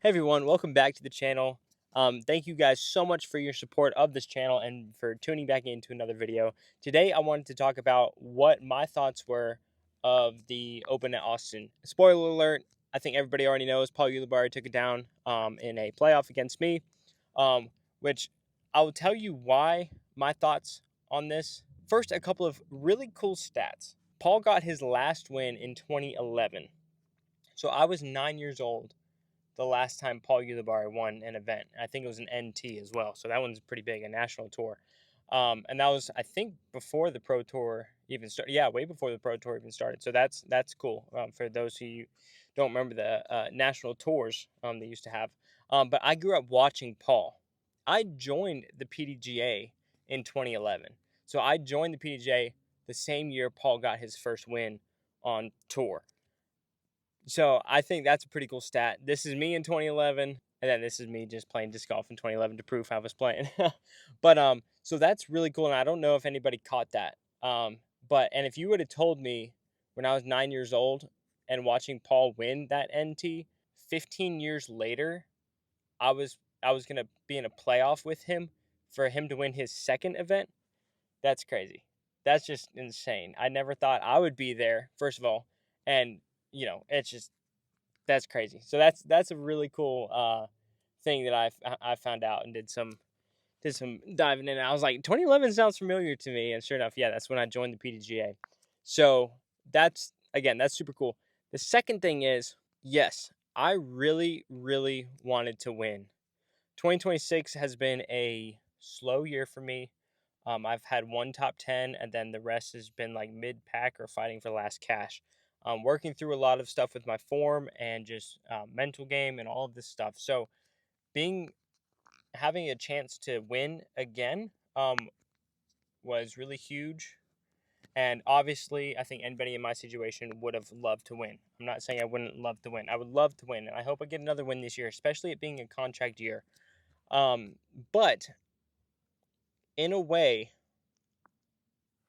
Hey everyone, welcome back to the channel. Thank you guys so much for your support of this channel and for tuning back into another video. Today I wanted to talk about what my thoughts were of the Open at Austin. Spoiler alert, I think everybody already knows Paul Ulibarri took it down in a playoff against me, um, which I will tell you why my thoughts on this. First, a couple of really cool stats. Paul got his last win in 2011. So I was 9 years old the last time Paul Ulibarri won an event. I think it was an NT as well. So that one's pretty big, a national tour. And that was, I think, before the Pro Tour even started. Yeah, way before the Pro Tour even started. So that's cool for those who don't remember the national tours they used to have. But I grew up watching Paul. I joined the PDGA in 2011. So I joined the PDGA the same year Paul got his first win on tour. So I think that's a pretty cool stat. This is me in 2011, and then this is me just playing disc golf in 2011 to prove I was playing. But so that's really cool, and I don't know if anybody caught that. And if you would have told me when I was 9 years old and watching Paul win that NT, 15 years later, I was I was gonna be in a playoff with him for him to win his second event. That's crazy. That's just insane. I never thought I would be there. First of all, and it's just that's crazy. So that's a really cool thing that I found out and did some diving in. I was like, 2011 sounds familiar to me, and sure enough, yeah, that's when I joined the PDGA. So that's super cool. The second thing is, yes, I really really wanted to win. 2026 has been a slow year for me. I've had one top 10, and then the rest has been like mid pack or fighting for last cash. Working through a lot of stuff with my form and just mental game and all of this stuff. So being having a chance to win again was really huge. And obviously, I think anybody in my situation would have loved to win. I'm not saying I wouldn't love to win. I would love to win, and I hope I get another win this year, especially it being a contract year. But in a way,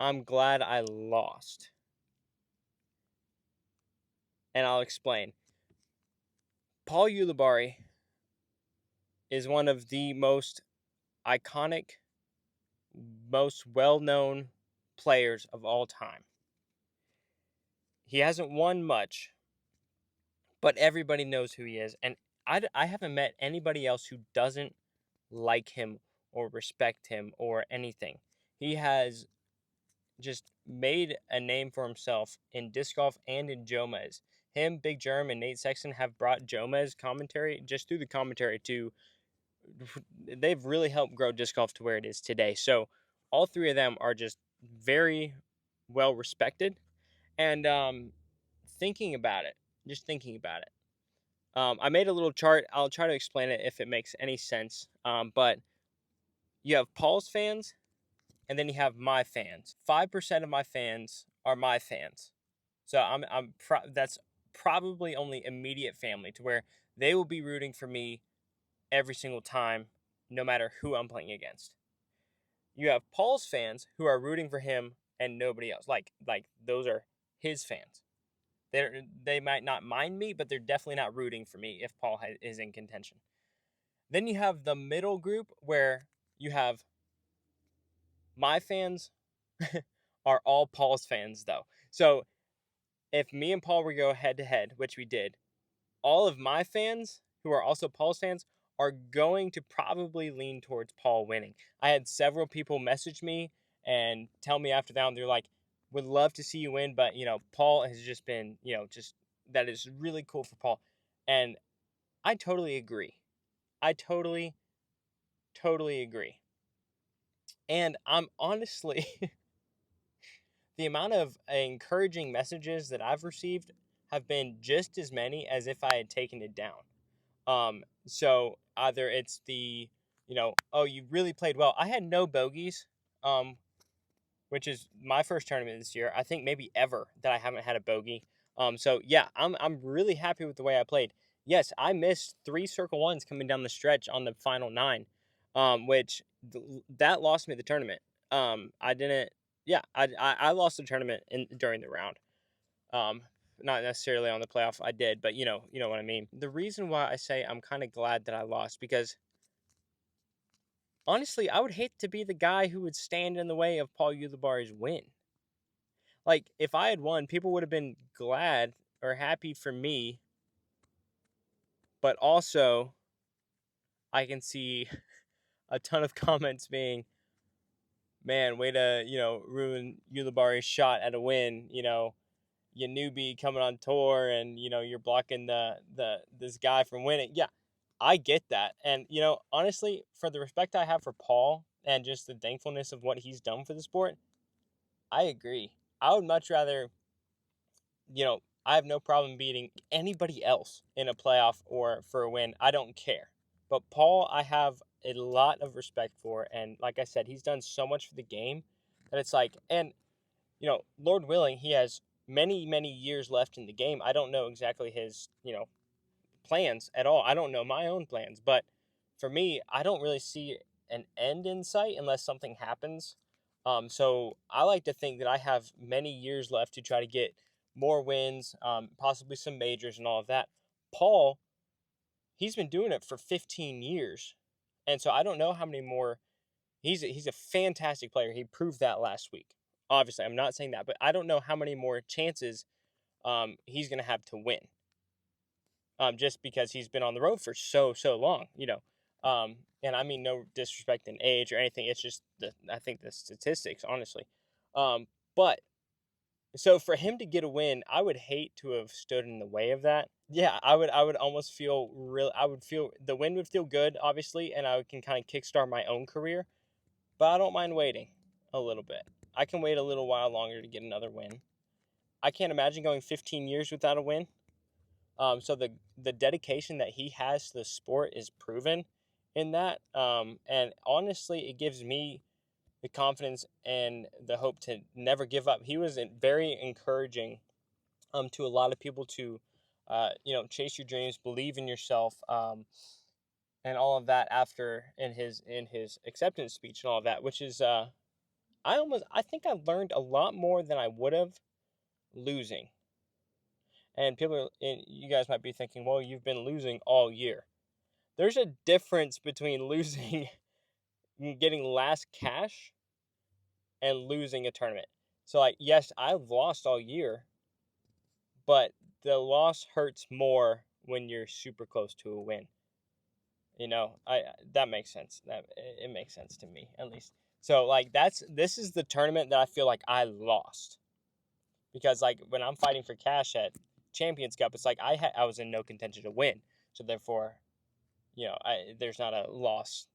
I'm glad I lost. And I'll explain. Paul Ulibarri is one of the most iconic, most well known players of all time. He hasn't won much, but everybody knows who he is. And I haven't met anybody else who doesn't like him or respect him or anything. He has just made a name for himself in disc golf and in Jomez. Him, Big Germ, and Nate Sexton have brought Jomez commentary just through the commentary to. They've really helped grow disc golf to where it is today. So all three of them are just very well respected. And thinking about it, just thinking about it, I made a little chart. I'll try to explain it if it makes any sense. But you have Paul's fans, and then you have my fans. 5% of my fans are my fans. So that's probably only immediate family to where they will be rooting for me every single time, no matter who I'm playing against. You have Paul's fans who are rooting for him and nobody else. Like those are his fans. They might not mind me, but they're definitely not rooting for me if Paul is in contention. Then you have the middle group where you have my fans are all Paul's fans though. So if me and Paul were to go head to head, which we did, all of my fans who are also Paul's fans are going to probably lean towards Paul winning. I had several people message me and tell me after that, they're like, would love to see you win, but Paul has just been, just that is really cool for Paul. And I totally agree. I totally agree. And I'm honestly the amount of encouraging messages that I've received have been just as many as if I had taken it down. So either it's oh, you really played well. I had no bogeys, which is my first tournament this year. I think maybe ever that I haven't had a bogey. So yeah, I'm really happy with the way I played. Yes, I missed 3 circle ones coming down the stretch on the final 9, which that lost me the tournament. I didn't. Yeah, I lost the tournament during the round. Um, Not necessarily on the playoff. I did, but you know what I mean. The reason why I say I'm kind of glad that I lost, because honestly, I would hate to be the guy who would stand in the way of Paul Ulibarri's win. Like, if I had won, people would have been glad or happy for me, but also I can see a ton of comments being, man, way to, ruin Ulibarri's shot at a win, you newbie coming on tour, and you're blocking this guy from winning. Yeah, I get that. And honestly, for the respect I have for Paul and just the thankfulness of what he's done for the sport, I agree. I would much rather, I have no problem beating anybody else in a playoff or for a win. I don't care. But Paul, I have a lot of respect for, and like I said, he's done so much for the game that it's like, and Lord willing, he has many, many years left in the game. I don't know exactly his, plans at all. I don't know my own plans, but for me, I don't really see an end in sight unless something happens. So I like to think that I have many years left to try to get more wins, possibly some majors and all of that. Paul, he's been doing it for 15 years, and so I don't know how many more. He's a fantastic player. He proved that last week. Obviously, I'm not saying that, but I don't know how many more chances he's going to have to win. Just because he's been on the road for so long. And I mean no disrespect in age or anything. It's just I think the statistics, honestly. But so for him to get a win, I would hate to have stood in the way of that. Yeah, I would almost feel real. I would feel the win would feel good, obviously, and I can kind of kickstart my own career. But I don't mind waiting a little bit. I can wait a little while longer to get another win. I can't imagine going 15 years without a win. So the dedication that he has to the sport is proven in that. And honestly, it gives me the confidence and the hope to never give up. He was very encouraging to a lot of people to, chase your dreams, believe in yourself, and all of that after in his acceptance speech and all of that, which is I think I learned a lot more than I would have losing. And and you guys might be thinking, well, you've been losing all year. There's a difference between losing, getting last cash, and losing a tournament. So, like, yes, I've lost all year, but the loss hurts more when you're super close to a win. I that makes sense. That it makes sense to me, at least. So, like, this is the tournament that I feel like I lost, because like when I'm fighting for cash at Champions Cup, it's like I was in no contention to win. So therefore, there's not a loss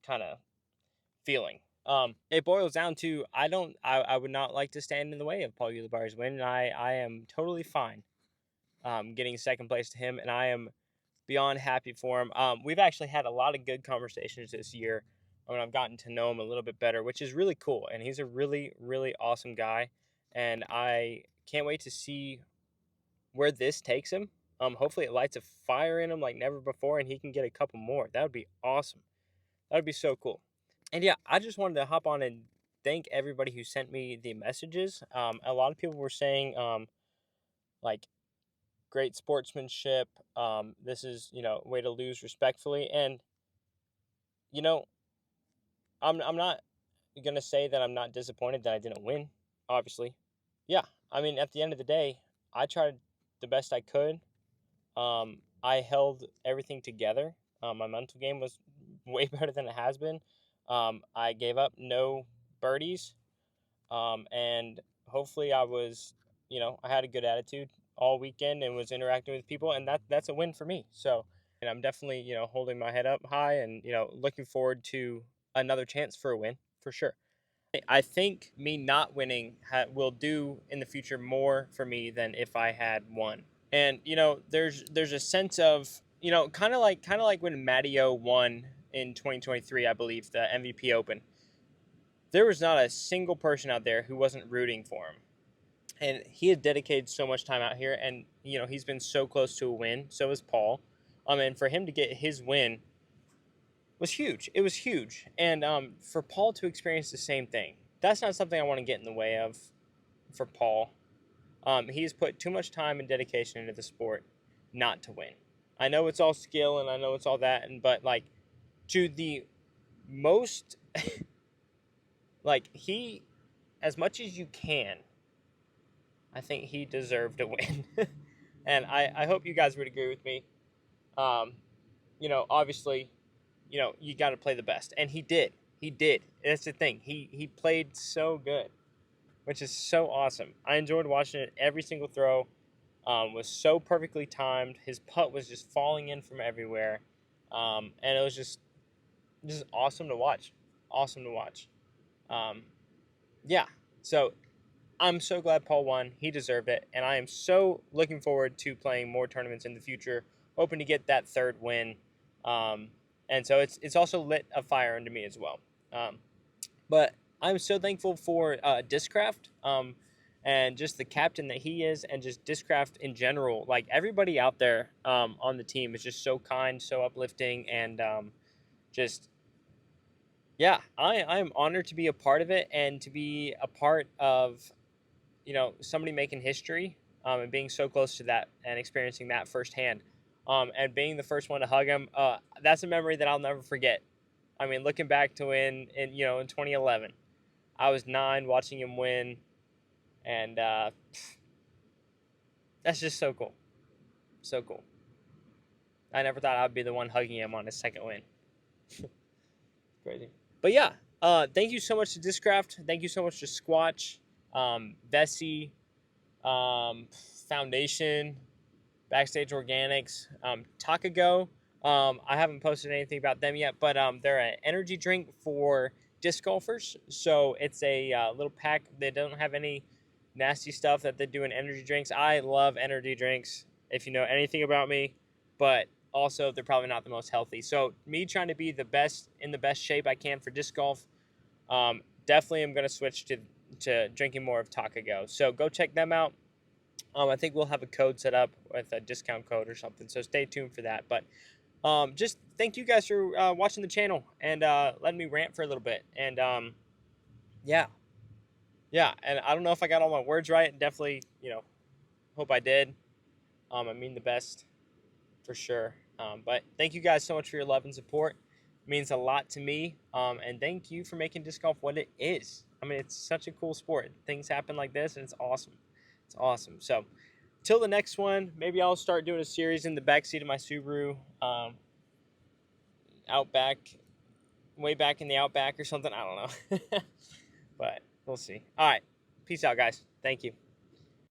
kind of feeling. It boils down to I would not like to stand in the way of Paul Ulibarri's win, and I am totally fine getting second place to him, and I am beyond happy for him. We've actually had a lot of good conversations this year when I've gotten to know him a little bit better, which is really cool, and he's a really, really awesome guy, and I can't wait to see where this takes him. Hopefully it lights a fire in him like never before, and he can get a couple more. That would be awesome. That would be so cool. And yeah, I just wanted to hop on and thank everybody who sent me the messages. A lot of people were saying, like, great sportsmanship. This is, way to lose respectfully. And, you know, I'm not going to say that I'm not disappointed that I didn't win, obviously. Yeah, I mean, at the end of the day, I tried the best I could. I held everything together. My mental game was way better than it has been. I gave up no birdies, and hopefully I had a good attitude all weekend and was interacting with people, and that's a win for me. So, and I'm definitely holding my head up high, and looking forward to another chance for a win for sure. I think me not winning will do in the future more for me than if I had won. And there's a sense of kind of like when Matteo won in 2023, I believe, the MVP Open. There was not a single person out there who wasn't rooting for him, and he had dedicated so much time out here, and he's been so close to a win. So is Paul, and for him to get his win was huge. It was huge, and for Paul to experience the same thing, that's not something I want to get in the way of for Paul. He's put too much time and dedication into the sport not to win. I know it's all skill and I know it's all that, but like to the most, like he, as much as you can, I think he deserved to win. And I hope you guys would agree with me. Um, obviously, you got to play the best, and he did. He did. That's the thing. He played so good, which is so awesome. I enjoyed watching it. Every single throw was so perfectly timed. His putt was just falling in from everywhere, and it was just awesome to watch. Awesome to watch. Um, yeah. So I'm so glad Paul won. He deserved it, and I am so looking forward to playing more tournaments in the future. Hoping to get that third win, um, and so it's also lit a fire under me as well. But I'm so thankful for Discraft, and just the captain that he is, and just Discraft in general. Like everybody out there on the team is just so kind, so uplifting, and just yeah, I'm honored to be a part of it and to be a part of somebody making history, and being so close to that and experiencing that firsthand, and being the first one to hug him. That's a memory that I'll never forget. I mean, looking back to in 2011, I was 9 watching him win, and that's just so cool, so cool. I never thought I'd be the one hugging him on his second win. Crazy, but yeah. Thank you so much to Discraft. Thank you so much to Squatch, Vessi, Foundation, Backstage Organics, Takago. I haven't posted anything about them yet, but they're an energy drink for disc golfers. So it's a little pack. They don't have any nasty stuff that they do in energy drinks. I love energy drinks, if you know anything about me, but also they're probably not the most healthy. So me trying to be the best in the best shape I can for disc golf, definitely am going to switch to drinking more of Takago. So go check them out. I think we'll have a code set up with a discount code or something, so stay tuned for that. But just thank you guys for watching the channel and letting me rant for a little bit. And yeah, and I don't know if I got all my words right. Definitely, hope I did. I mean the best for sure. But thank you guys so much for your love and support. It means a lot to me. And thank you for making disc golf what it is. I mean, it's such a cool sport. Things happen like this, and it's awesome. It's awesome. So, till the next one, maybe I'll start doing a series in the backseat of my Subaru, Outback, way back in the Outback or something. I don't know. But we'll see. All right. Peace out, guys. Thank you.